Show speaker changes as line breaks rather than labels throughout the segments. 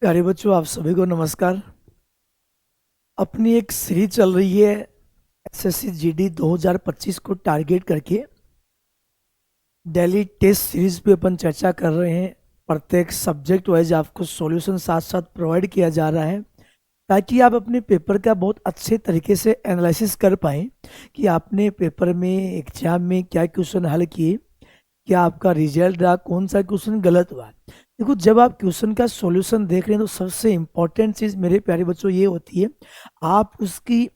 प्यारे बच्चों, आप सभी को नमस्कार। अपनी एक सीरीज चल रही है एसएससी जीडी 2025 को टारगेट करके। डेली टेस्ट सीरीज पे अपन चर्चा कर रहे हैं। प्रत्येक सब्जेक्ट वाइज आपको सॉल्यूशन साथ साथ प्रोवाइड किया जा रहा है ताकि आप अपने पेपर का बहुत अच्छे तरीके से एनालिसिस कर पाएँ कि आपने पेपर में एग्जाम में क्या क्वेश्चन हल किए, क्या आपका रिजल्ट रहा, कौन सा क्वेश्चन गलत हुआ। देखो, जब आप क्वेश्चन का सॉल्यूशन देख रहे हैं तो सबसे इंपॉर्टेंट चीज़ मेरे प्यारे बच्चों ये होती है, आप उसकी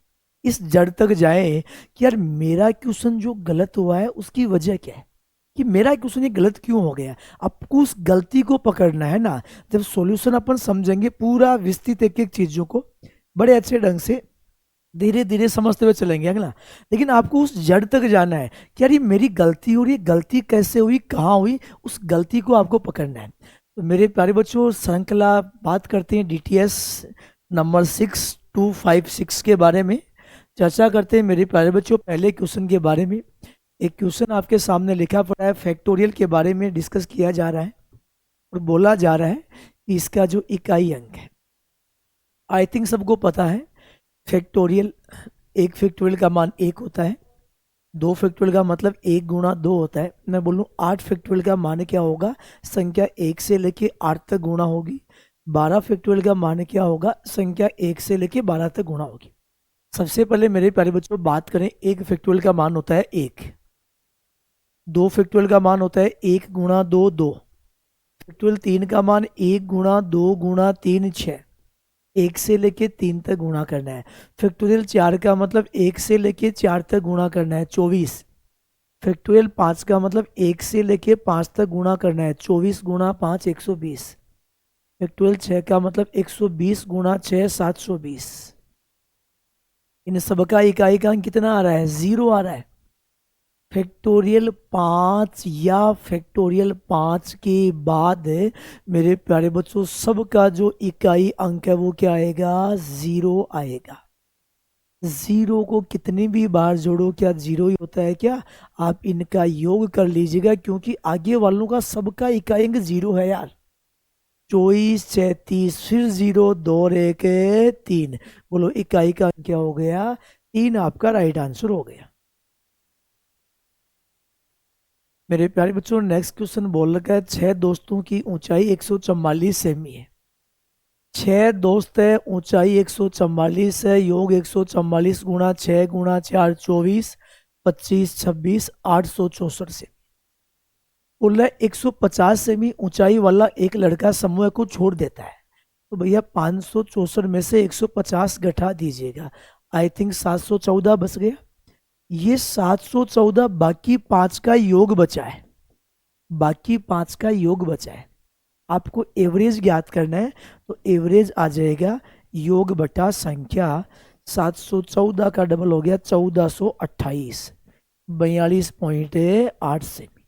इस जड़ तक जाएं कि यार मेरा क्वेश्चन जो गलत हुआ है उसकी वजह क्या है, कि मेरा क्वेश्चन ये गलत क्यों हो गया। आपको उस गलती को पकड़ना है ना। जब सॉल्यूशन अपन समझेंगे पूरा विस्तृत एक एक चीज़ों को बड़े अच्छे ढंग से धीरे धीरे समझते हुए चलेंगे अगला। लेकिन आपको उस जड़ तक जाना है कि यार ये मेरी गलती हो रही है, गलती कैसे हुई, कहाँ हुई, उस गलती को आपको पकड़ना है। तो मेरे प्यारे बच्चों, श्रृंखला बात करते हैं डीटीएस नंबर 6256 के बारे में चर्चा करते हैं। मेरे प्यारे बच्चों, पहले क्वेश्चन के बारे में एक क्वेश्चन आपके सामने लिखा पड़ा है, फैक्टोरियल के बारे में डिस्कस किया जा रहा है और बोला जा रहा है कि इसका जो इकाई अंक है, आई थिंक सबको पता है। फैक्टोरियल, एक फैक्टोरियल का मान 1 होता है, 2 फैक्टोरियल का मतलब 1 गुणा 2 होता है। मैं बोलूँ 8 फैक्टोरियल का मान क्या होगा, संख्या 1 से लेके 8 तक गुणा होगी। 12 फैक्टोरियल का मान क्या होगा, संख्या 1 से लेके 12 तक गुणा होगी। सबसे पहले मेरे प्यारे बच्चों बात करें, एक फैक्टोरियल का मान होता है 1, 2 फैक्टोरियल का मान होता है 1 गुणा 2 2, फैक्टोरियल 3 का मान 1 गुणा 2 गुणा 3 6, 1 से लेके 3 तक गुणा करना है। फैक्टोरियल 4 का मतलब 1 से लेके 4 तक गुणा करना है, 24। फैक्टोरियल 5 का मतलब 1 से लेके 5 तक गुणा करना है, 24 गुणा 5 120। फैक्टोरियल 6 का मतलब 120 गुणा 6 720। इन सबका इकाई का अंक कितना आ रहा है, 0 आ रहा है। फैक्टोरियल 5 या फैक्टोरियल 5 के बाद मेरे प्यारे बच्चों सबका जो इकाई अंक है वो क्या आएगा, 0 आएगा। 0 को कितनी भी बार जोड़ो क्या 0 ही होता है क्या। आप इनका योग कर लीजिएगा क्योंकि आगे वालों का सबका इकाई अंक 0 है यार। 24 36 फिर 0 2 1 3, बोलो इकाई का अंक क्या हो गया, 3 आपका राइट आंसर हो गया। मेरे प्यारे बच्चों, नेक्स्ट क्वेश्चन बोल रखा है 6 दोस्तों की ऊंचाई 144 सेमी है। 6 दोस्त है, ऊंचाई 144 है, योग 144 गुणा 6 गुणा 4 24 25 26 864 से। बोल रहा है 150 सेमी ऊंचाई वाला एक लड़का समूह को छोड़ देता है, तो भैया 564 में से 150 घटा दीजिएगा। आई थिंक 714 बच गया। ये 714 बाकी 5 का योग बचा है, बाकी 5 का योग बचा है। आपको एवरेज ज्ञात करना है तो एवरेज आ जाएगा योग बटा संख्या। 714 का डबल हो गया 1428, 42.8 सेमी।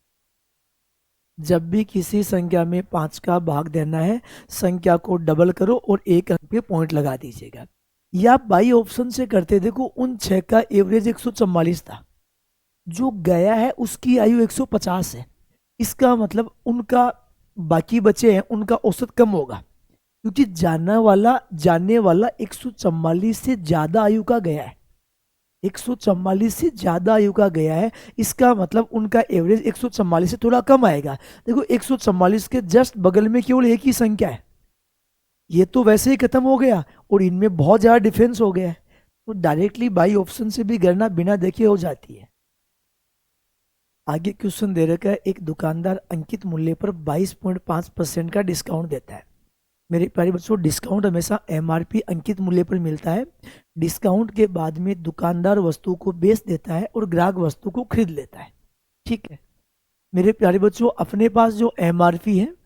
जब भी किसी संख्या में 5 का भाग देना है, संख्या को डबल करो और एक अंक पे पॉइंट लगा दीजिएगा। या आप बाई ऑप्शन से करते, देखो उन 6 का एवरेज 144 था, जो गया है उसकी आयु 150 है। इसका मतलब उनका बाकी बचे हैं उनका औसत कम होगा, क्योंकि जानने वाला 144 से ज्यादा आयु का गया है, 144 से ज्यादा आयु का गया है। इसका मतलब उनका एवरेज 144 से थोड़ा कम आएगा। देखो 144 के जस्ट बगल में केवल एक ही संख्या है, ये तो वैसे ही खत्म हो गया और इनमें बहुत ज्यादा डिफरेंस हो गया है, तो डायरेक्टली बाई ऑप्शन से भी गणना बिना देखे हो जाती है। आगे क्वेश्चन दे रखा है, एक दुकानदार अंकित मूल्य पर 22.5% का डिस्काउंट देता है। मेरे प्यारे बच्चों, डिस्काउंट हमेशा एमआरपी अंकित मूल्य पर मिलता है। डिस्काउंट के बाद में दुकानदार वस्तु को बेच देता है और ग्राहक वस्तु को खरीद लेता है, ठीक है। मेरे प्यारे बच्चों, अपने पास जो एमआरपी है,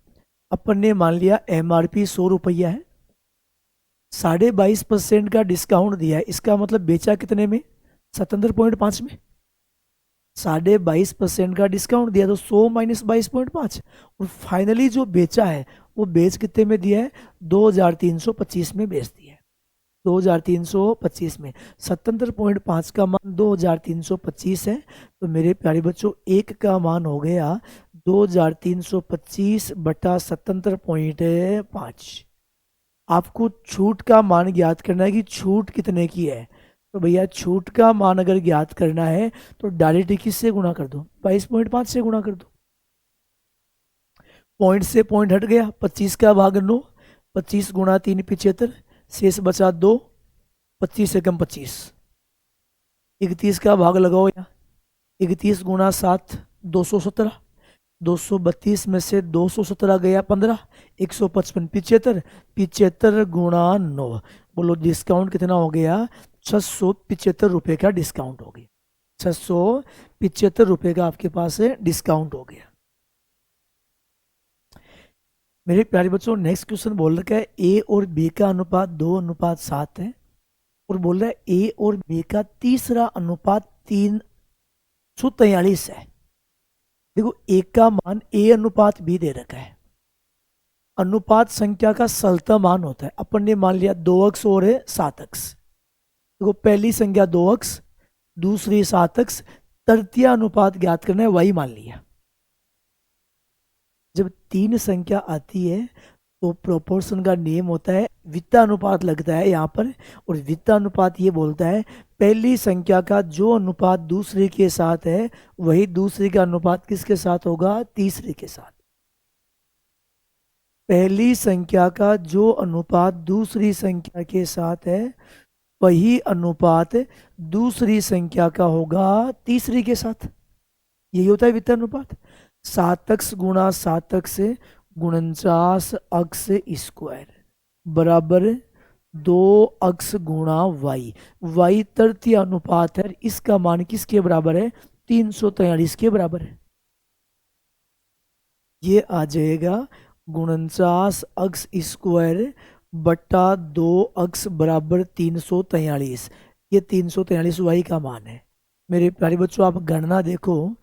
अपन ने मान लिया एमआरपी 100 रुपया है, 22.5% का डिस्काउंट दिया है, इसका मतलब बेचा कितने में, 77.5 में। 22.5% का डिस्काउंट दिया तो 100 माइनस 22.5, और फाइनली जो बेचा है वो बेच कितने में दिया है, 2325 में बेच दिया है। 2325 में 77.5 का मान 2325 है, तो मेरे प्यारे बच्चों एक का मान हो गया 2325 बटा 77.5। आपको छूट का मान ज्ञात करना है कि छूट कितने की है। तो भैया छूट का मान अगर ज्ञात करना है तो डायरेक्ट किससे गुणा कर दो, 22.5 से गुणा कर दो। पॉइंट से पॉइंट हट गया, 25 का भाग 9, 25 गुणा 3 75, शेष बचा 2, 25 एकम 25, 31 का भाग लगाओ यहाँ, 31 गुणा 7 217, 232 में से 217 गया 15, 155 75, 75 गुणा 9, बोलो डिस्काउंट कितना हो गया, 675 रुपये का डिस्काउंट हो गया। 675 रुपये का आपके पास डिस्काउंट हो गया। मेरे प्यारे बच्चों नेक्स्ट क्वेश्चन बोल रखा है ए और बी का अनुपात 2:7 है, और बोल रहा है ए और बी का तीसरा अनुपात 343 है। देखो ए का मान ए अनुपात बी दे रखा है। अनुपात संख्या का सलता मान होता है, अपन ने मान लिया 2 अक्स और 7 अक्स। देखो पहली संख्या 2 अक्स, दूसरी 7 अक्स, तृतीय अनुपात ज्ञात करना है, वही मान लिया। जब 3 संख्या आती है तो प्रोपोर्शन का नियम होता है वित्तानुपात लगता है यहाँ पर, और वित्तानुपात ये बोलता है पहली संख्या का जो अनुपात दूसरे के साथ है वही दूसरे का अनुपात किसके साथ होगा, तीसरे के साथ। पहली संख्या का जो अनुपात दूसरी संख्या के साथ है वही अनुपात दूसरी संख्या का होगा तीसरी के साथ। यही होता है वित्तानुपात। 7 अक्स गुणा 7 अक्स 49 अक्स स्क्वायर बराबर 2 अक्स गुणा वाई। वाई तृतीय अनुपात है, इसका मान किसके बराबर है, 343 के बराबर है। ये आ जाएगा 49 अक्स स्क्वायर बटा 2 अक्स बराबर 343। ये 343 वाई का मान है। मेरे प्यारे बच्चों आप गणना देखो,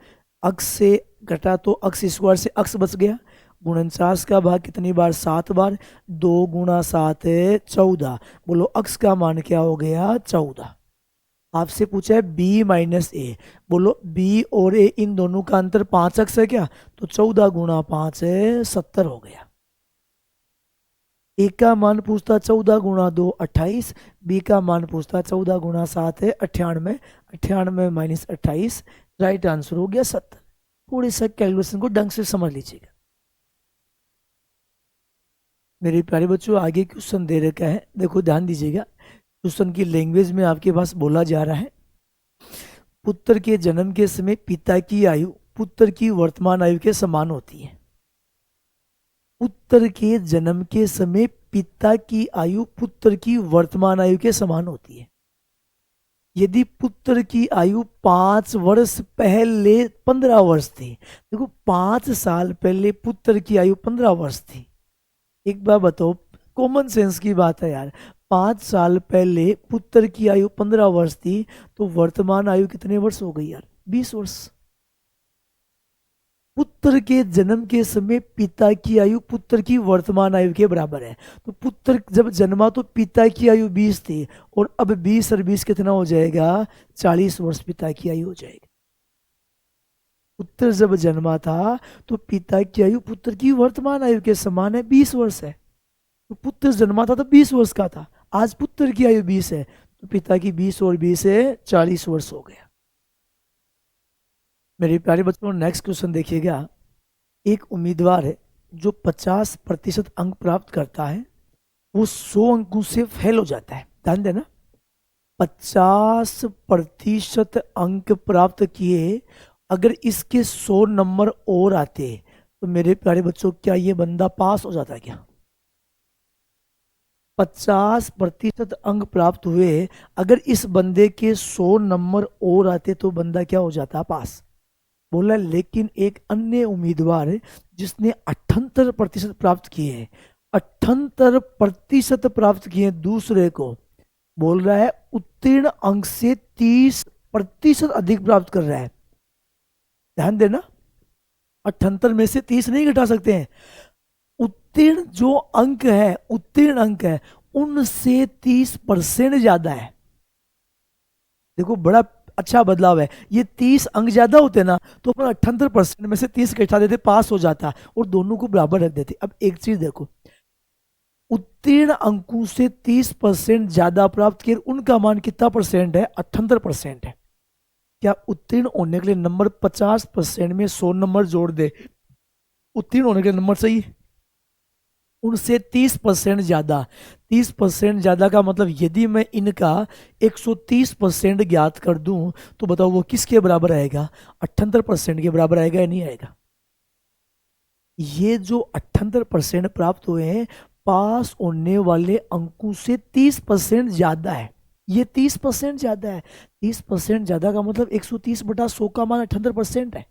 अक्स से घटा तो अक्स स्क्वायर से अक्स बच गया। 49 का भाग कितनी बार, 7 बार, 2 गुणा 7 है 14। बोलो अक्स का मान क्या हो गया, 14। आपसे पूछा है बी माइनस ए, बोलो बी और ए इन दोनों का अंतर 5 अक्स है क्या, तो 14 गुणा 5 है 70 हो गया। ए का मान पूछता 14 गुणा 2 28, बी का मान पूछता 14 गुणा 7 है 98, 98 माइनस 28, राइट आंसर हो गया 70। थोड़ी सा कैलकुलेशन को ढंग से समझ लीजिएगा। मेरे प्यारे बच्चों आगे क्वेश्चन दे रखा है, देखो ध्यान दीजिएगा। क्वेश्चन की लैंग्वेज में आपके पास बोला जा रहा है पुत्र के जन्म के समय पिता की आयु पुत्र की वर्तमान आयु के समान होती है। पुत्र के जन्म के समय पिता की आयु पुत्र की वर्तमान आयु के समान होती है। यदि पुत्र की आयु 5 वर्ष पहले 15 वर्ष थी, देखो 5 साल पहले पुत्र की आयु 15 वर्ष थी। एक बार बताओ, कॉमन सेंस की बात है यार, 5 साल पहले पुत्र की आयु 15 वर्ष थी तो वर्तमान आयु कितने वर्ष हो गई यार, 20 वर्ष। पुत्र के जन्म के समय पिता की आयु पुत्र की वर्तमान आयु के बराबर है। तो पुत्र जब जन्मा तो पिता की आयु 20 थी, और अब 20 और 20 कितना हो जाएगा, 40 वर्ष पिता की आयु हो जाएगी। पुत्र जब जन्मा था तो पिता की आयु पुत्र की वर्तमान आयु के समान है, 20 वर्ष है। तो पुत्र जन्मा था तो 20 वर्ष का था, आज पुत्र की आयु 20 है तो पिता की 20 और 20 है 40 वर्ष हो गया। मेरे प्यारे बच्चों नेक्स्ट क्वेश्चन देखिएगा। एक उम्मीदवार है जो 50% अंक प्राप्त करता है, वो 100 अंकों से फेल हो जाता है। ध्यान देना, 50% अंक प्राप्त किए, अगर इसके 100 नंबर और आते तो मेरे प्यारे बच्चों क्या ये बंदा पास हो जाता है क्या? 50% अंक प्राप्त हुए, अगर इस बंदे के 100 नंबर और आते तो बंदा क्या हो जाता, पास। बोला लेकिन एक अन्य उम्मीदवार है जिसने 78% प्राप्त किए हैं, 78% प्राप्त किए दूसरे को, बोल रहा है उत्तीर्ण अंक से 30% अधिक प्राप्त कर रहा है। ध्यान देना, 78 में से 30 नहीं घटा सकते हैं। उत्तीर्ण जो अंक है, उत्तीर्ण अंक है उनसे 30% ज्यादा है। देखो बड़ा अच्छा बदलाव है। ये 30 अंक ज्यादा होते ना तो अपन 78% में से 30 घटा देते, पास हो जाता, और दोनों को बराबर रख देते। अब एक चीज देखो, उत्तीर्ण अंकों से 30% ज्यादा प्राप्त किए, उनका मान कितना परसेंट है? 78% है। क्या उत्तीर्ण होने के लिए नंबर 50% में 100 नंबर जोड़ दे, उत्तीर्ण होने के लिए नंबर सही है? उनसे 30% ज्यादा, 30% ज्यादा का मतलब यदि मैं इनका 130% ज्ञात कर दूं तो बताओ वो किसके बराबर आएगा? 78% के बराबर आएगा या नहीं आएगा? ये जो 78% प्राप्त हुए हैं, पास होने वाले अंकों से 30% ज्यादा है। ये 30% ज्यादा है। 30% ज्यादा का मतलब 130/100 का मान 78% है।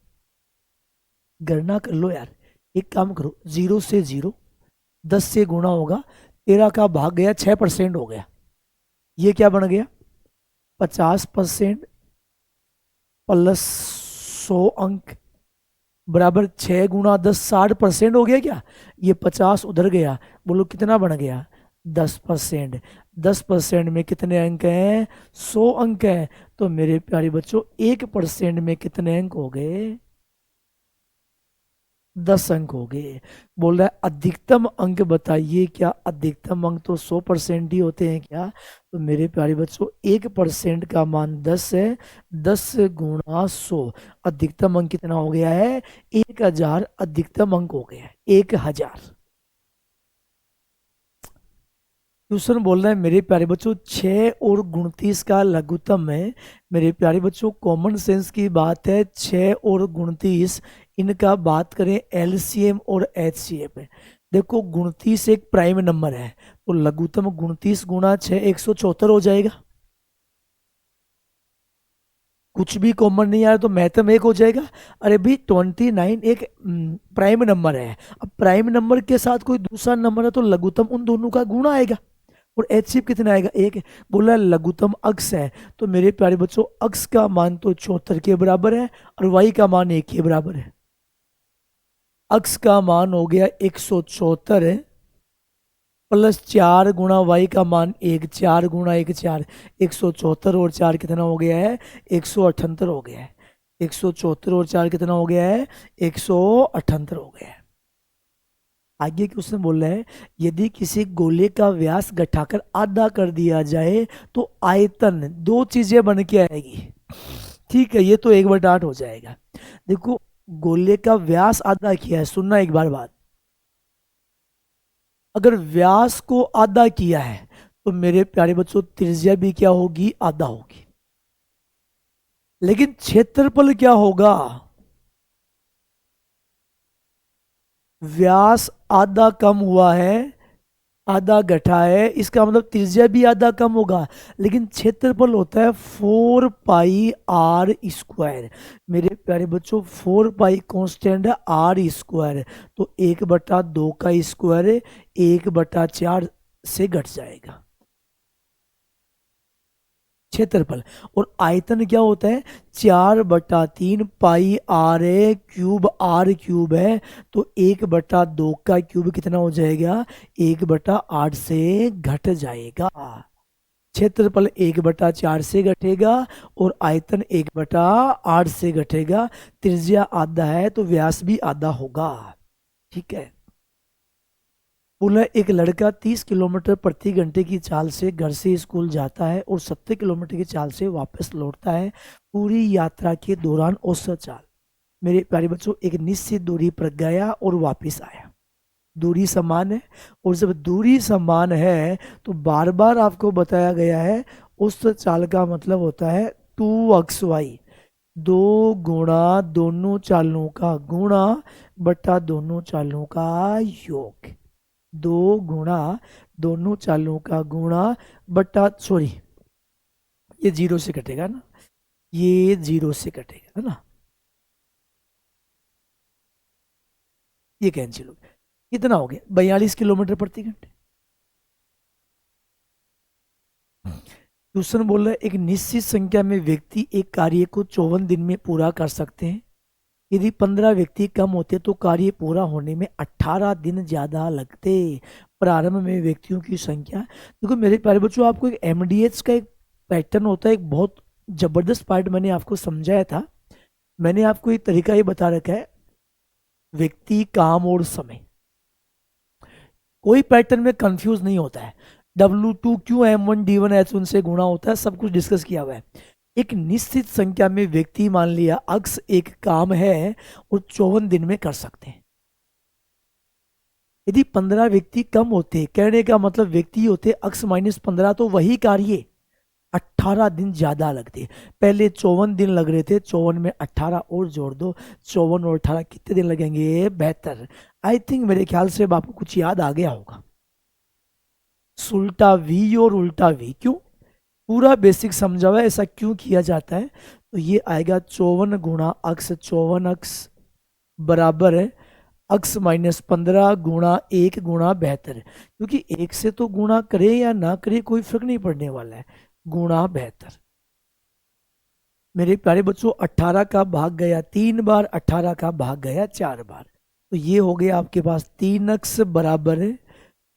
गणना कर लो यार। एक काम करो, 0 से 0, 10 से गुणा होगा, 13 का भाग गया, 6% हो गया। ये क्या बन गया? 50% प्लस 100 अंक बराबर 6 × 10, 60% हो गया क्या? ये 50 उधर गया, बोलो कितना बन गया? 10%। 10% में कितने अंक हैं? 100 अंक हैं। तो मेरे प्यारे बच्चों 1% में कितने अंक हो गए? 10 अंक हो गए। बोल रहा है अधिकतम अंक बताइए। क्या अधिकतम अंक तो 100% ही होते हैं क्या? तो मेरे प्यारे बच्चों 1% का मान 10 है, 10 × 100, अधिकतम अंक कितना हो गया है? 1000 अधिकतम अंक हो गया है, 1000। क्वेश्चन बोल रहा है मेरे प्यारे बच्चों 6 और 29 का लघुत्तम है। मेरे प्यारे बच्चों कॉमन सेंस की बात है, 6 और 29 इनका बात करें एलसीएम और एचसीएफ है। देखो 29 एक प्राइम नंबर है, तो लघुत्तम 29 × 6 174 हो जाएगा। कुछ भी कॉमन नहीं आया तो मैथम एक हो जाएगा। अरे भाई 29 एक प्राइम नंबर है, अब प्राइम नंबर के साथ कोई दूसरा नंबर है तो लघुत्तम उन दोनों का गुणा आएगा। और एचसीएफ कितना आएगा? एक है। बोला लघुत्तम अक्स है, तो मेरे प्यारे बच्चों अक्स का मान तो 74 के बराबर है और वाई का मान 1 के बराबर है। अक्स का मान हो गया 174 है, प्लस 4 × वाई का मान 1, 4 × 1 4, 174 और 4 कितना हो गया है? 178 हो गया है। 174 और 4 कितना हो गया है? 178 हो गया है। आगे क्वेश्चन बोल रहा है यदि किसी गोले का व्यास घटाकर आधा कर दिया जाए तो आयतन दो चीजें बन के आएगी। ठीक है, ये तो 1/8 हो जाएगा। देखो गोले का व्यास आधा किया है, सुनना एक बार बात। अगर व्यास को आधा किया है तो मेरे प्यारे बच्चों त्रिज्या भी क्या होगी? आधा होगी। लेकिन क्षेत्रफल क्या होगा? व्यास आधा कम हुआ है, आधा घटा है, इसका मतलब त्रिज्या भी आधा कम होगा, लेकिन क्षेत्रफल होता है 4πr²। मेरे प्यारे बच्चों 4π कांस्टेंट है, r², तो 1/2 का स्क्वायर 1/4 से घट जाएगा क्षेत्रफल। और आयतन क्या होता है? 4/3 πr³ है, तो 1/2 का क्यूब कितना हो जाएगा? 1/8 से घट जाएगा। क्षेत्रफल 1/4 से घटेगा और आयतन 1/8 से घटेगा। त्रिज्या आधा है तो व्यास भी आधा होगा। ठीक है। बोला एक लड़का 30 किलोमीटर प्रति घंटे की चाल से घर से स्कूल जाता है और 70 किलोमीटर की चाल से वापस लौटता है। पूरी यात्रा के दौरान औसत चाल। मेरे प्यारे बच्चों एक निश्चित दूरी पर गया और वापस आया, दूरी समान है। और जब दूरी समान है तो बार बार आपको बताया गया है औसत चाल का मतलब होता है 2xy, 2 × दोनों चालों का गुणा बटा दोनों चालों का योग। 2 × दोनों चालों का गुणा बटा, सॉरी ये 0 से कटेगा ना, ये 0 से कटेगा है ना, ये कैंसिल हो गया। कितना हो गया? 42 किलोमीटर प्रति घंटे। क्वेश्चन बोल रहा है एक निश्चित संख्या में व्यक्ति एक कार्य को 54 दिन में पूरा कर सकते हैं। यदि 15 व्यक्ति कम होते तो कार्य पूरा होने में 18 दिन ज्यादा लगते। प्रारंभ में व्यक्तियों की संख्या। देखो मेरे प्यारे बच्चों आपको एक एमडीएच का एक पैटर्न होता है, एक बहुत जबरदस्त पार्ट मैंने आपको समझाया था। मैंने आपको एक तरीका ये बता रखा है, व्यक्ति, काम और समय। कोई पैटर्न में कंफ्यूज नहीं होता है। W2Q M1D1H1 से गुणा होता है, सब कुछ डिस्कस किया हुआ है। एक निश्चित संख्या में व्यक्ति, मान लिया अक्स एक काम है और 54 दिन में कर सकते हैं। यदि 15 व्यक्ति कम होते, कहने का मतलब व्यक्ति होते अक्स -15, तो वही कार्य 18 दिन ज्यादा लगते। पहले 54 दिन लग रहे थे, 54 में 18 और जोड़ दो, 54 और 18 कितने दिन लगेंगे? 72। आई थिंक मेरे ख्याल से अब आपको कुछ याद आ गया होगा। उल्टा वी और उल्टा वी क्यों, पूरा बेसिक समझा हुआ है, ऐसा क्यों किया जाता है। तो ये आएगा 54 गुणा अक्स, 54 अक्स बराबर है अक्स -15 गुणा 1 गुणा 72, क्योंकि 1 से तो गुणा करे या ना करे कोई फर्क नहीं पड़ने वाला है, गुणा 72। मेरे प्यारे बच्चों 18 का भाग गया 3 बार, 18 का भाग गया 4 बार, तो ये हो गया आपके पास 3 अक्स बराबर है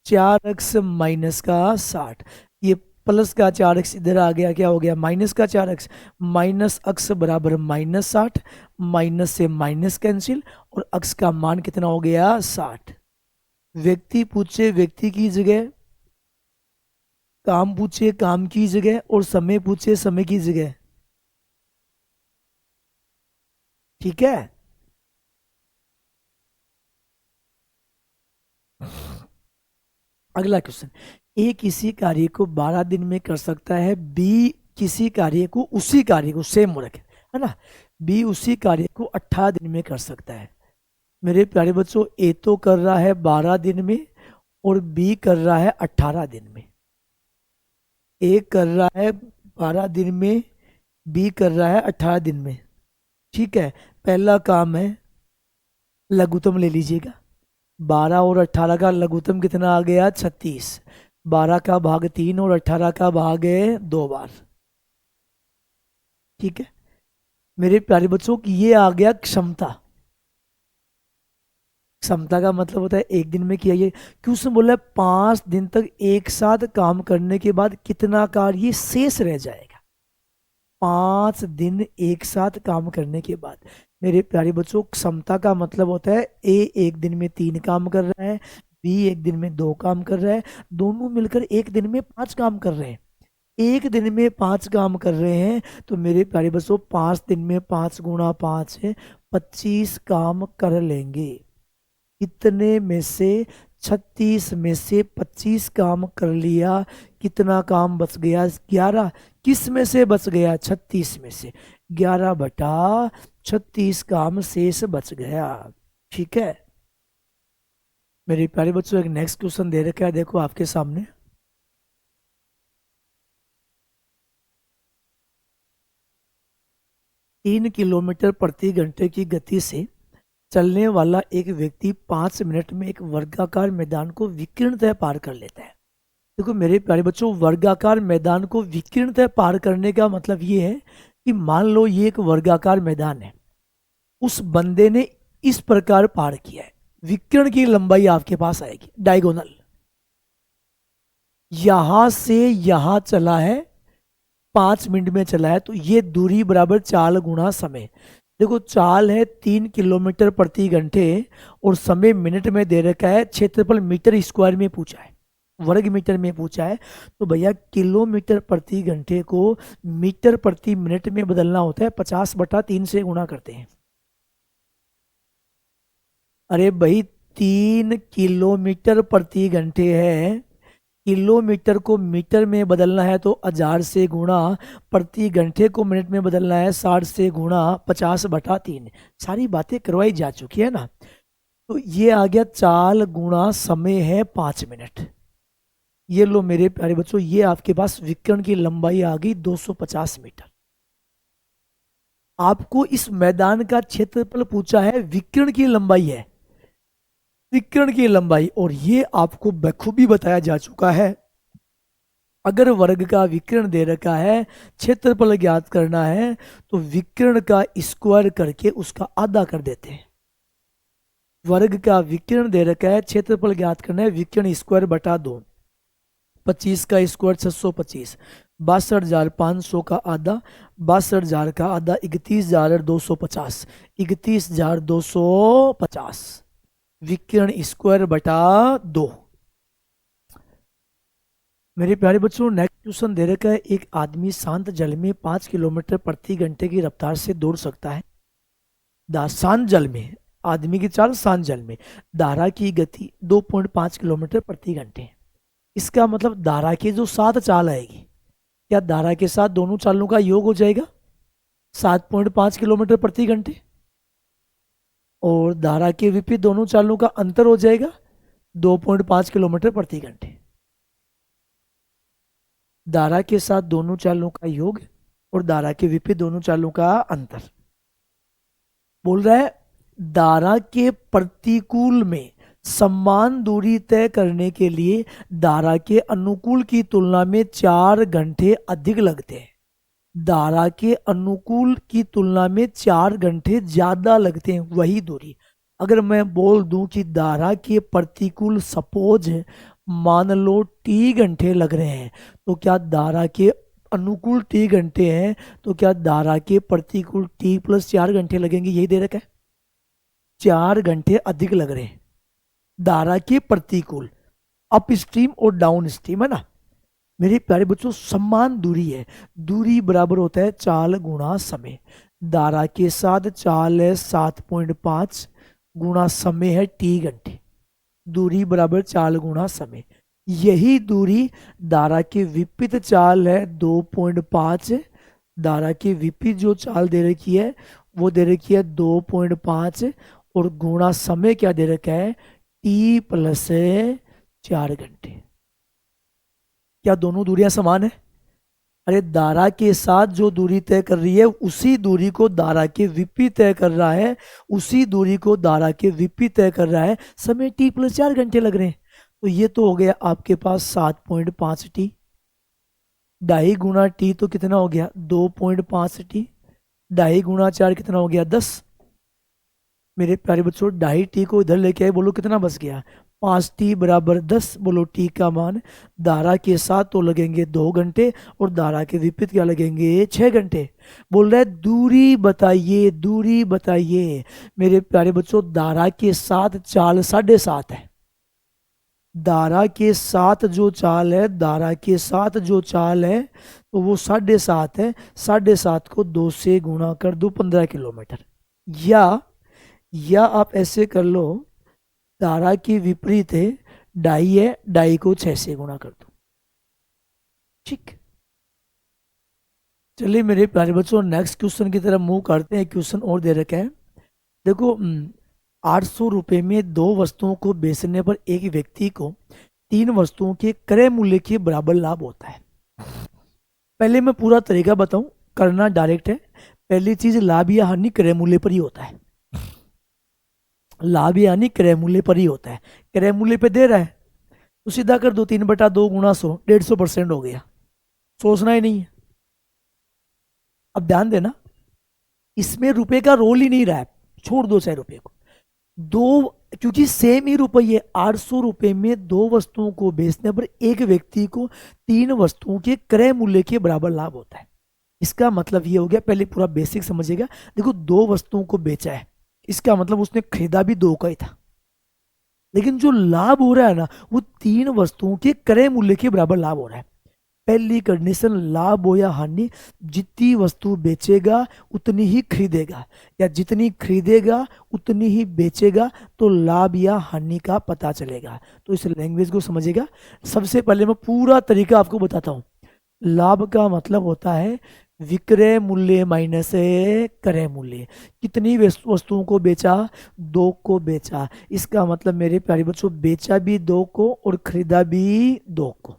4 अक्स माइनस का 60। ये प्लस का 4 अक्स इधर आ गया, क्या हो गया? माइनस का 4 अक्स, माइनस अक्स बराबर -60, माइनस से माइनस कैंसिल, और अक्स का मान कितना हो गया? 60। व्यक्ति पूछे व्यक्ति की जगह, काम पूछे काम की जगह, और समय पूछे समय की जगह। ठीक है, अगला क्वेश्चन। ए किसी कार्य को 12 दिन में कर सकता है, बी किसी कार्य को, उसी कार्य को, सेम रखे है ना, बी उसी कार्य को 18 दिन में कर सकता है। मेरे प्यारे बच्चों ए तो कर रहा है 12 दिन में और बी कर रहा है 18 दिन में। ए कर रहा है 12 दिन में, बी कर रहा है 18 दिन में। ठीक है, पहला काम है लघुत्तम ले लीजिएगा। 12 और 18 का लघुत्तम कितना आ गया? 36। 12 का भाग 3 और 18 का भाग है 2 बार। ठीक है मेरे प्यारे बच्चों, ये आ गया क्षमता। क्षमता का मतलब होता है एक दिन में किया। ये क्यों उसने बोला है 5 दिन तक एक साथ काम करने के बाद कितना कार्य शेष रह जाएगा? 5 दिन एक साथ काम करने के बाद। मेरे प्यारे बच्चों क्षमता का मतलब होता है ए एक दिन में 3 काम कर रहा है, बी एक दिन में 2 काम कर रहा है, दोनों मिलकर एक दिन में 5 काम कर रहे हैं। एक दिन में 5 काम कर रहे हैं, तो मेरे प्यारे बच्चों 5 दिन में 5 गुणा 5 है, 25 काम कर लेंगे। इतने में से 36 में से 25 काम कर लिया, कितना काम बच गया? 11। किस में से बच गया? 36 में से। 11/36 काम शेष बच गया। ठीक है मेरे प्यारे बच्चों, एक नेक्स्ट क्वेश्चन दे रखा है, देखो आपके सामने। तीन किलोमीटर प्रति घंटे की गति से चलने वाला एक व्यक्ति 5 मिनट में एक वर्गाकार मैदान को विकीर्णतः पार कर लेता है। देखो मेरे प्यारे बच्चों, वर्गाकार मैदान को विकीर्णतः पार करने का मतलब ये है कि मान लो ये एक वर्गाकार मैदान है, उस बंदे ने इस प्रकार पार किया है, विकिरण की लंबाई आपके पास आएगी डायगोनल, यहां से यहां चला है 5 मिनट में चला है, तो ये दूरी बराबर चाल गुणा समय। देखो चाल है 3 किलोमीटर प्रति घंटे और समय मिनट में दे रखा है, क्षेत्रफल मीटर स्क्वायर में पूछा है, वर्ग मीटर में पूछा है, तो भैया किलोमीटर प्रति घंटे को मीटर प्रति मिनट में बदलना होता है, 50/3 से गुणा करते हैं। अरे भाई 3 किलोमीटर प्रति घंटे है, किलोमीटर को मीटर में बदलना है तो 1000 से गुणा, प्रति घंटे को मिनट में बदलना है 60 से गुणा, 50/3। सारी बातें करवाई जा चुकी है ना। तो ये आ गया चाल गुणा समय है 5 मिनट। ये लो मेरे प्यारे बच्चों, ये आपके पास विकिरण की लंबाई आ गई 250 मीटर। आपको इस मैदान का क्षेत्रफल पूछा है, विकिरण की लंबाई है, विकिरण की लंबाई, और ये आपको बखूबी बताया जा चुका है। अगर वर्ग का विकिरण दे रखा है, क्षेत्रफल ज्ञात करना है, तो विकिरण का स्क्वायर करके उसका आधा कर देते हैं। वर्ग का विकिरण दे रखा है, क्षेत्रफल ज्ञात करना है, विकिरण स्क्वायर बटा 2, 25 का स्क्वायर 625, 62,500 का आधा, 62,000 का आधा 31,250, 31,250 विकिरण स्क्वायर बटा 2। मेरे प्यारे बच्चों, नेक्स्ट क्वेश्चन दे रखा है, एक आदमी शांत जल में 5 किलोमीटर प्रति घंटे की रफ्तार से दौड़ सकता है। शांत जल में, आदमी की चाल शांत जल में, धारा की गति 2.5 किलोमीटर प्रति घंटे है। इसका मतलब धारा के जो 7 चाल आएगी, क्या धारा के साथ दोनों चालों का योग हो जाएगा 7.5 किलोमीटर प्रति घंटे, और धारा के विपरीत दोनों चालों का अंतर हो जाएगा 2.5 किलोमीटर प्रति घंटे। धारा के साथ दोनों चालों का योग और धारा के विपरीत दोनों चालों का अंतर। बोल रहा है धारा के प्रतिकूल में समान दूरी तय करने के लिए धारा के अनुकूल की तुलना में 4 घंटे अधिक लगते हैं। धारा के अनुकूल की तुलना में 4 घंटे ज्यादा लगते हैं वही दूरी। अगर मैं बोल दूं कि धारा के प्रतिकूल सपोज मान लो टी घंटे लग रहे हैं, तो क्या धारा के अनुकूल टी घंटे हैं, तो क्या धारा के प्रतिकूल टी प्लस 4 घंटे लगेंगे? यही दे रखा है, 4 घंटे अधिक लग रहे हैं धारा के प्रतिकूल, अप स्ट्रीम और डाउन स्ट्रीम, है ना। मेरे प्यारे बच्चों, समान दूरी है, दूरी बराबर होता है चाल गुणा समय। धारा के साथ चाल है 7.5 गुणा समय है टी घंटे, दूरी बराबर चाल गुणा समय। यही दूरी धारा के विपरीत चाल है 2.5, धारा के विपरीत जो चाल दे रखी है वो दे रखी है 2.5, और गुणा समय क्या दे रखा है टी प्लस 4 घंटे। क्या दोनों दूरियां समान है? अरे धारा के साथ जो दूरी तय कर रही है उसी दूरी को धारा के विपरीत तय कर रहा है, उसी दूरी को धारा के विपरीत तय कर रहा है, समय टी प्लस 4 घंटे लग रहे हैं। तो ये तो हो गया आपके पास 7.5 टी, 2.5 गुणा टी तो कितना हो गया 2.5 टी, 2.5 गुणा 4 कितना हो गया 10। मेरे प्यारे बच्चों, 2.5 टी को इधर लेके आए, बोलो कितना बच गया 5 टी बराबर 10। बोलो टी का मान धारा के साथ तो लगेंगे 2 घंटे और धारा के विपरीत क्या लगेंगे 6 घंटे। बोल रहा है दूरी बताइए, दूरी बताइए। मेरे प्यारे बच्चों, धारा के साथ चाल 7.5 है, धारा के साथ जो चाल है, धारा के साथ जो चाल है तो वो 7.5 है। 7.5 को 2 से गुणा कर दो 15 किलोमीटर, या आप ऐसे कर लो, धारा के विपरीत है 2.5 है, 2.5 को 6 से गुणा कर दो। ठीक, चलिए मेरे प्यारे बच्चों, नेक्स्ट क्वेश्चन की तरफ मूव करते हैं। क्वेश्चन और दे रखा है, देखो 800 रुपये में 2 वस्तुओं को बेचने पर एक व्यक्ति को 3 वस्तुओं के क्रय मूल्य के बराबर लाभ होता है। पहले मैं पूरा तरीका बताऊं, करना डायरेक्ट है। पहली चीज, लाभ या हानि क्रय मूल्य पर ही होता है। लाभ या हानि क्रय मूल्य पर ही होता है। क्रय मूल्य पे दे रहा है तो सीधा कर दो, 3/2 गुणा 100, 150% हो गया, सोचना ही नहीं है। अब ध्यान देना, इसमें रुपए का रोल ही नहीं रहा है, छोड़ दो चाहे रुपए को। क्योंकि सेम ही रुपये, 800 रुपये में 2 वस्तुओं को बेचने पर एक व्यक्ति को 3 वस्तुओं के क्रय मूल्य के बराबर लाभ होता है। इसका मतलब ये हो गया, पहले पूरा बेसिक समझिएगा। देखो 2 वस्तुओं को बेचा है, इसका मतलब उसने खरीदा भी 2 का ही था, लेकिन जो लाभ हो रहा है ना वो 3 वस्तुओं के क्रय मूल्य के बराबर लाभ हो रहा है। पहली कंडीशन, लाभ हो या हानि, जितनी वस्तु बेचेगा उतनी ही खरीदेगा, या जितनी खरीदेगा उतनी ही बेचेगा, तो लाभ या हानि का पता चलेगा। तो इस लैंग्वेज को समझिएगा। सबसे पहले मैं पूरा तरीका आपको बताता हूं। लाभ का मतलब होता है विक्रय मूल्य माइनस क्रय मूल्य। कितनी वस्तुओं को बेचा? 2 को बेचा। इसका मतलब मेरे प्यारे बच्चों, बेचा भी 2 को और खरीदा भी 2 को।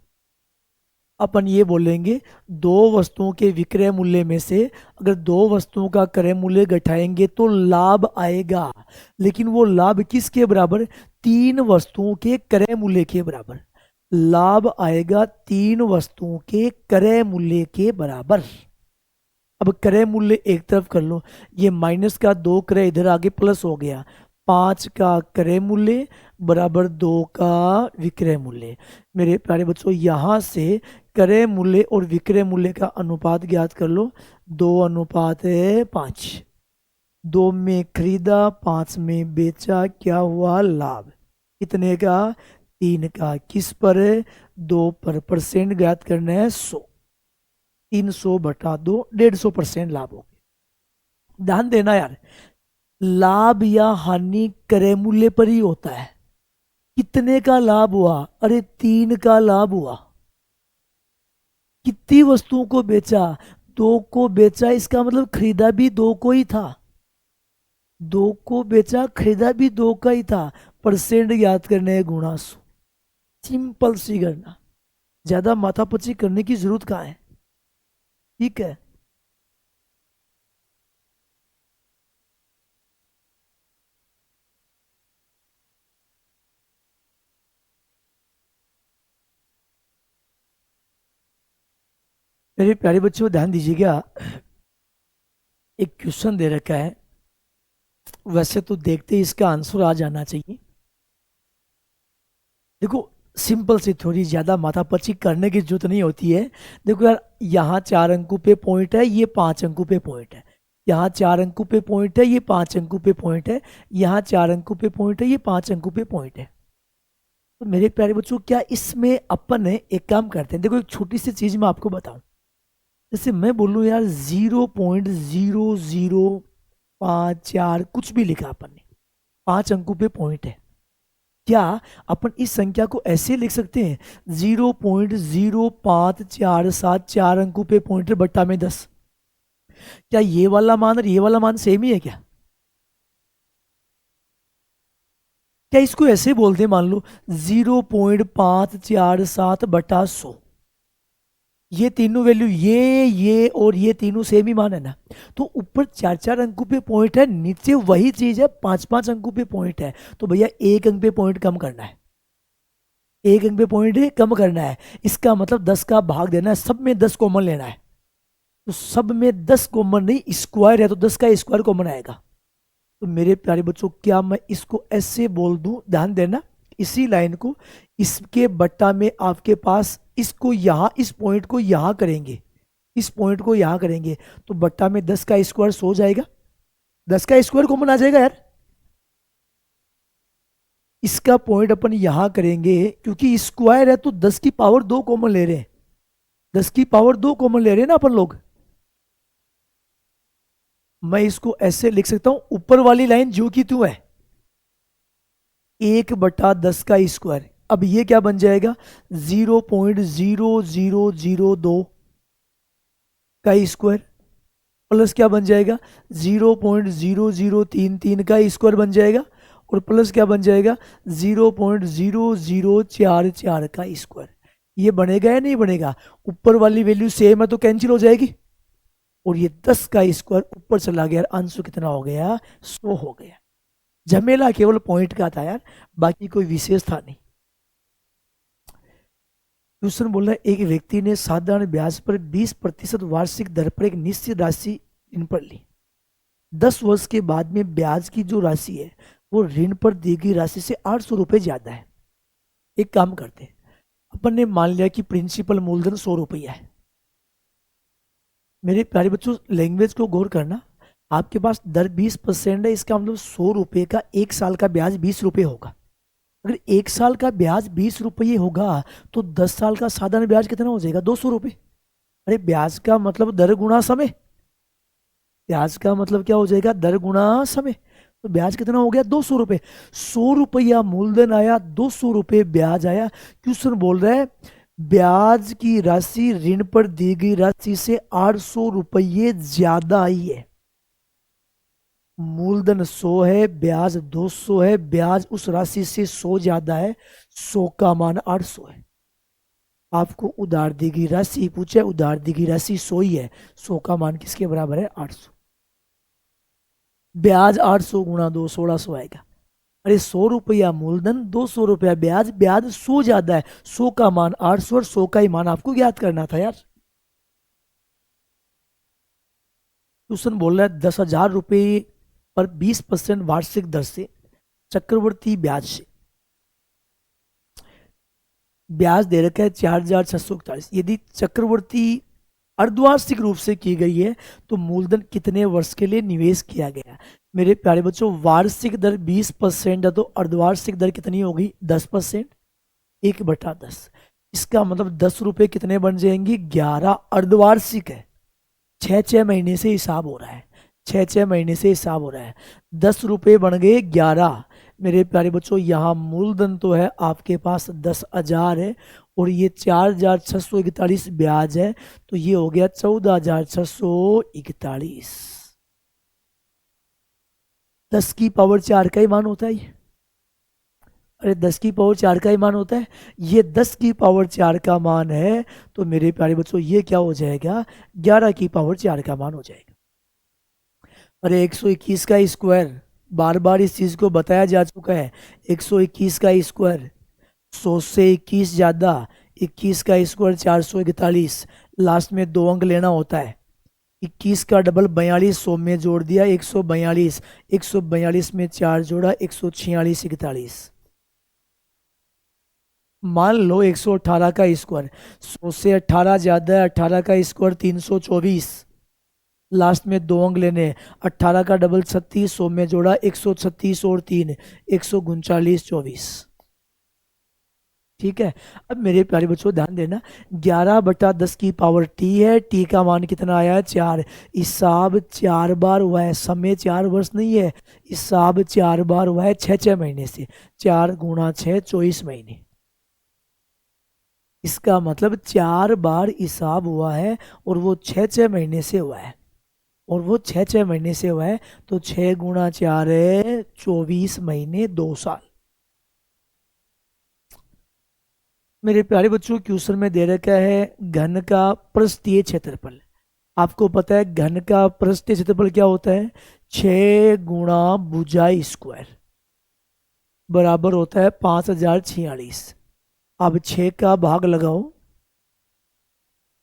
अपन ये बोलेंगे 2 वस्तुओं के विक्रय मूल्य में से अगर 2 वस्तुओं का क्रय मूल्य घटाएंगे तो लाभ आएगा, लेकिन वो लाभ किसके बराबर? 3 वस्तुओं के क्रय मूल्य के बराबर। लाभ आएगा 3 वस्तुओं के क्रय मूल्य के बराबर। अब क्रय मूल्य एक तरफ कर लो, ये माइनस का 2 क्रय इधर आगे प्लस हो गया, 5 का क्रय मूल्य बराबर 2 का विक्रय मूल्य। मेरे प्यारे बच्चों, यहां से क्रय मूल्य और विक्रय मूल्य का अनुपात ज्ञात कर लो, 2:5। 2 में खरीदा, 5 में बेचा, क्या हुआ? लाभ। कितने का? 3 का। किस पर? दो पर परसेंट ज्ञात करना है 100, 300 बटा 2, 150% लाभ हो गया। ध्यान देना यार, लाभ या हानि क्रय मूल्य पर ही होता है। कितने का लाभ हुआ? अरे 3 का लाभ हुआ। कितनी वस्तुओं को बेचा? 2 को बेचा, इसका मतलब खरीदा भी 2 को ही था। 2 को बेचा, खरीदा भी 2 का ही था। परसेंट याद करने हैं गुणा 100। सिंपल सी गणना, ज्यादा माथापच्ची करने की जरूरत कहाँ है। ठीक है, मेरे प्यारे बच्चों ध्यान दीजिएगा, एक क्वेश्चन दे रखा है। वैसे तो देखते ही इसका आंसर आ जाना चाहिए। देखो, सिंपल सी थोड़ी ज्यादा माथापच्ची करने की जरूरत नहीं होती है। देखो यार, यहाँ 4 अंकों पे पॉइंट है, ये 5 अंकों पे पॉइंट है। यहाँ 4 अंकों पे पॉइंट है, ये 5 अंकों पे पॉइंट है। यहाँ 4 अंकों पे पॉइंट है, ये 5 अंकों पे पॉइंट है। तो मेरे प्यारे बच्चों, क्या इसमें अपन एक काम करते हैं। देखो, एक छोटी सी चीज मैं आपको बताऊं। जैसे मैं बोलूं यार 0.0054 कुछ भी लिखा अपन ने, 5 अंकों पे पॉइंट है। क्या अपन इस संख्या को ऐसे लिख सकते हैं? 0.0547, 4 अंकों पे पॉइंट है, बट्टा में 10। क्या ये वाला मान और ये वाला मान सेम ही है क्या? क्या इसको ऐसे बोलते हैं, मान लो 0.547 बटा 100। ये तीनों वैल्यू, ये और ये तीनों सेम ही मान है ना। तो ऊपर 4 4 अंकों पे पॉइंट है, नीचे वही चीज है 5 5 अंकों पे पॉइंट है। तो भैया एक अंक पे पॉइंट कम करना है, एक अंक पे पॉइंट कम करना है। इसका मतलब 10 का भाग देना है, सब में 10 कॉमन लेना है। तो सब में 10 कॉमन नहीं, स्क्वायर है तो 10 का स्क्वायर कॉमन आएगा। तो मेरे प्यारे बच्चों, क्या मैं इसको ऐसे बोल दूं? ध्यान देना, इसी लाइन को इसके बट्टा में आपके पास इसको यहां, इस पॉइंट को यहां करेंगे, इस पॉइंट को यहां करेंगे, तो बट्टा में 10 का स्क्वायर 100 जाएगा। 10 का स्क्वायर कॉमन आ जाएगा यार। इसका पॉइंट अपन यहां करेंगे, क्योंकि स्क्वायर है तो 10 की पावर 2 कॉमन ले रहे हैं। 10 की पावर 2 कॉमन ले रहे हैं ना अपन लोग। मैं इसको ऐसे लिख सकता हूं, ऊपर वाली लाइन जो की तू है 1/10 का स्क्वायर। अब ये क्या बन जाएगा? 0.0002 का स्क्वायर प्लस क्या बन जाएगा? 0.0033 का स्क्वायर बन जाएगा, और प्लस क्या बन जाएगा? 0.0044 का स्क्वायर। ये बनेगा या नहीं बनेगा? ऊपर वाली वैल्यू सेम है तो कैंसिल हो जाएगी, और ये 10 का स्क्वायर ऊपर चला गया। आंसर कितना हो गया? 100 हो गया। झमेला केवल पॉइंट का था यार, बाकी कोई विशेष था नहीं। क्वेश्चन बोल रहा है, एक व्यक्ति ने साधारण ब्याज पर 20% वार्षिक दर पर एक निश्चित राशि ऋण पर ली। 10 वर्ष के बाद में ब्याज की जो राशि है वो ऋण पर दी गई राशि से 800 रुपये ज्यादा है। एक काम करते हैं, अपन ने मान लिया कि प्रिंसिपल मूलधन 100 रुपया है। मेरे प्यारे बच्चों, लैंग्वेज को गौर करना। आपके पास दर 20% है, इसका मतलब 100 रुपये का 1 साल का ब्याज 20 रुपये होगा। अगर 1 साल का ब्याज 20 रुपये होगा तो 10 साल का साधारण ब्याज कितना हो जाएगा? 200 रुपये। अरे ब्याज का मतलब दर गुणा समय, ब्याज का मतलब क्या हो जाएगा? दर गुणा समय। तो ब्याज कितना हो गया? 200 रुपये। 100 रुपया मूलधन आया, 200 रुपये ब्याज आया। क्वेश्चन बोल रहा है ब्याज की राशि ऋण पर दी गई राशि से 800 रुपये ज्यादा आई है। मूलधन 100 है, ब्याज 200 है, ब्याज उस राशि से 100 ज्यादा है, 100 का मान 800 है। आपको उधार दी गई राशि पूछे, उधार दी गई राशि 100 ही है, 100 का मान किसके बराबर है? 800। ब्याज 800 गुणा 2, 1600 आएगा। अरे 100 रुपया मूलधन, 200 रुपया ब्याज, ब्याज 100 ज्यादा है, 100 का मान 800, और 100 का ही मान आपको ज्ञात करना था यार। क्वेश्चन बोल रहा है 10,000 रुपये पर 20% वार्षिक दर से चक्रवर्ती ब्याज से ब्याज दे रखा है 4,641। यदि चक्रवर्ती अर्धवार्षिक रूप से की गई है तो मूलधन कितने वर्ष के लिए निवेश किया गया? मेरे प्यारे बच्चों, वार्षिक दर 20% है तो अर्धवार्षिक दर कितनी होगी? 10%। 1/10। इसका मतलब 10 रुपये कितने बन जाएंगे? 11। अर्धवार्षिक है, 6 6 महीने से हिसाब हो रहा है, 6 6 महीने से हिसाब हो रहा है। 10 रुपये बन गए 11। मेरे प्यारे बच्चों, यहाँ मूलधन तो है आपके पास 10,000 है, और ये 4,641 ब्याज है, तो ये हो गया 14,641। 10 की पावर 4 का ही मान होता है ये। अरे 10 की पावर 4 का ही मान होता है, ये 10 की पावर 4 का मान है, तो मेरे प्यारे बच्चों ये क्या हो जाएगा? 11 की पावर 4 का मान हो जाएगा। अरे 121 का स्क्वायर, बार बार इस चीज को बताया जा चुका है। 121 का स्क्वायर, 100 से 21 ज्यादा, 21 का स्क्वायर 441, लास्ट में 2 अंक लेना होता है। 21 का डबल 42, 100 में जोड़ दिया 142, 142 में 4 जोड़ा 146 41। मान लो 118 का स्क्वायर, 100 से 18 ज्यादा है, 18 का स्क्वायर 324, लास्ट में 2 अंक लेने, 18 का डबल 36, 100 में जोड़ा 136 और 3 139 24। ठीक है। अब मेरे प्यारे बच्चों ध्यान देना, 11/10 की पावर t है, t का मान कितना आया है? 4। हिसाब 4 बार हुआ है, समय 4 वर्ष नहीं है, हिसाब 4 बार हुआ है 6 6 महीने से। 4 गुणा 6 24 महीने, इसका मतलब 4 बार हिसाब हुआ है, और वो 6 6 महीने से हुआ है, और वो 6 6 महीने से हुआ है, तो 6 गुणा 4 है 24 महीने 2 साल। मेरे प्यारे बच्चों, क्वेश्चन में दे रखा है घन का पृष्ठीय क्षेत्रफल। आपको पता है घन का पृष्ठीय क्षेत्रफल क्या होता है? 6 गुणा भुजाई स्क्वायर बराबर होता है 5046। अब 6 का भाग लगाओ,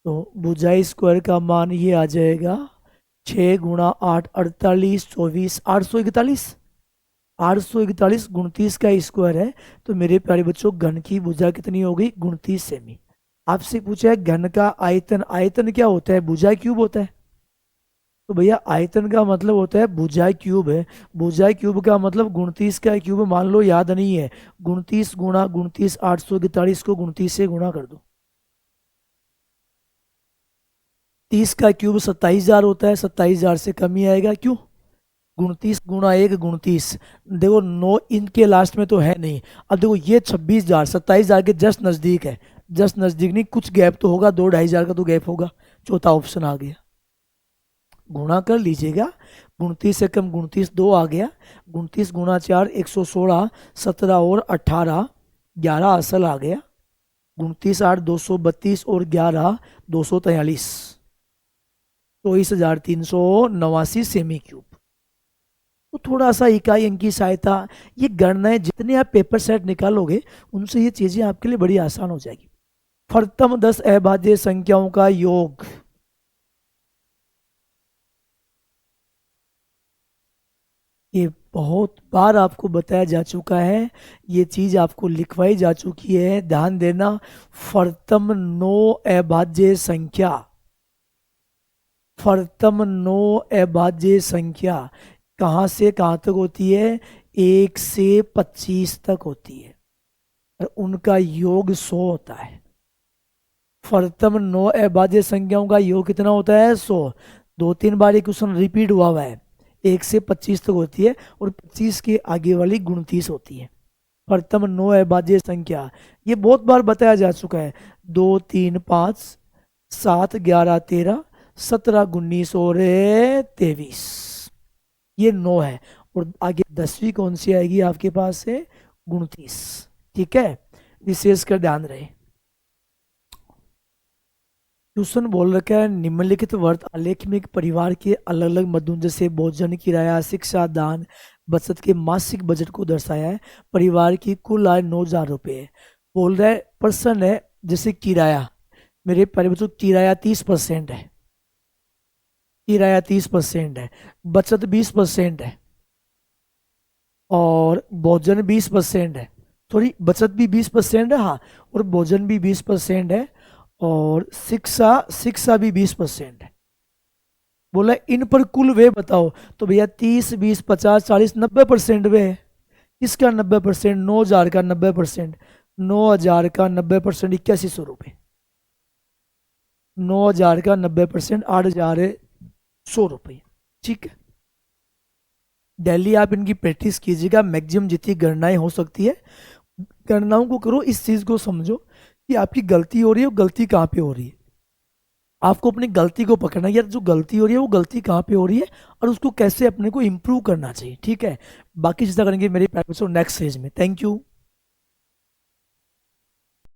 तो भुजाई स्क्वायर का मान ये आ जाएगा 6 गुणा 8 48 24 841। 841 29 का स्क्वायर है, तो मेरे प्यारे बच्चों घन की भुजा कितनी हो गई? 29 सेमी। आपसे पूछा है घन का आयतन, आयतन क्या होता है? भुजा क्यूब होता है। तो भैया आयतन का मतलब होता है भुजा क्यूब है, भुजा क्यूब का मतलब 29 का क्यूब, मान लो याद नहीं है, 29 गुणा 29 841 को 29 से गुणा कर दो। 30 का क्यूब 27,000 होता है, 27,000 से कम ही आएगा, क्यों? 29 गुणा 1 29। देखो 9 इनके लास्ट में तो है नहीं। अब देखो ये 26,000 27,000 के जस्ट नजदीक है, जस्ट नजदीक नहीं, कुछ गैप तो होगा, 2 2,500 का तो गैप होगा। चौथा ऑप्शन आ गया, गुणा कर लीजिएगा। 29 से कम 29 2 आ गया, 29 गुणा 4 116, 17 और 18 11 असल आ गया। 29 8 232 और 11 243, 24,389 सेमी क्यूब। तो थोड़ा सा इकाई अंक की सहायता, ये गणनाएं जितने आप पेपर सेट निकालोगे उनसे ये चीजें आपके लिए बड़ी आसान हो जाएगी। प्रथम 10 अभाज्य संख्याओं का योग। ये बहुत बार आपको बताया जा चुका है, ये चीज आपको लिखवाई जा चुकी है, ध्यान देना। प्रथम 9 अभाज्य संख्या, प्रथम 9 अभाज्य संख्या कहाँ से कहाँ तक होती है? 1 से 25 तक होती है, और उनका योग 100 होता है। प्रथम 9 अभाज्य संख्याओं का योग कितना होता है? 100। 2 3 बार ये क्वेश्चन रिपीट हुआ है। 1 से 25 तक होती है, और 25 के आगे वाली 29 होती है। प्रथम 9 अभाज्य संख्या, ये बहुत बार बताया जा चुका है। 2 3 5 7 11 13 17 19 और 23, ये 9 है, और आगे 10वीं कौन सी आएगी आपके पास से? 29। ठीक है, विशेष कर ध्यान रहे। क्वेश्चन बोल रखा है निम्नलिखित वर्त आलेख में एक परिवार के अलग अलग मदों जैसे भोजन, किराया, शिक्षा, दान, बचत के मासिक बजट को दर्शाया है। परिवार की कुल आय 9,000 रुपये है। बोल रहा है पर्सन है, जैसे किराया, मेरे प्यारे बच्चों किराया 30% है, किराया 30% है, बचत 20% है, और भोजन 20% है। थोड़ी बचत भी 20% है, हाँ, और भोजन भी 20% है, और शिक्षा शिक्षा भी 20% है। बोला इन पर कुल वे बताओ, तो भैया 30 20 50 40 90% वे है। किसका 90%? 9,000 का 90%। 9,000 का 90% 8100 रुपये। 9,000 का 90% 8,100 रुपये। ठीक है, डेली आप इनकी प्रैक्टिस कीजिएगा, मैक्सिमम जितनी गणनाएं हो सकती है गणनाओं को करो। इस चीज को समझो कि आपकी गलती हो रही है, वो गलती कहाँ पे हो रही है। आपको अपनी गलती को पकड़ना है, यार जो गलती हो रही है वो गलती कहाँ पे हो रही है और उसको कैसे अपने को इम्प्रूव करना चाहिए। ठीक है, बाकी चीज़ें करेंगे मेरी प्राइवेट नेक्स्ट स्टेज में। Thank you.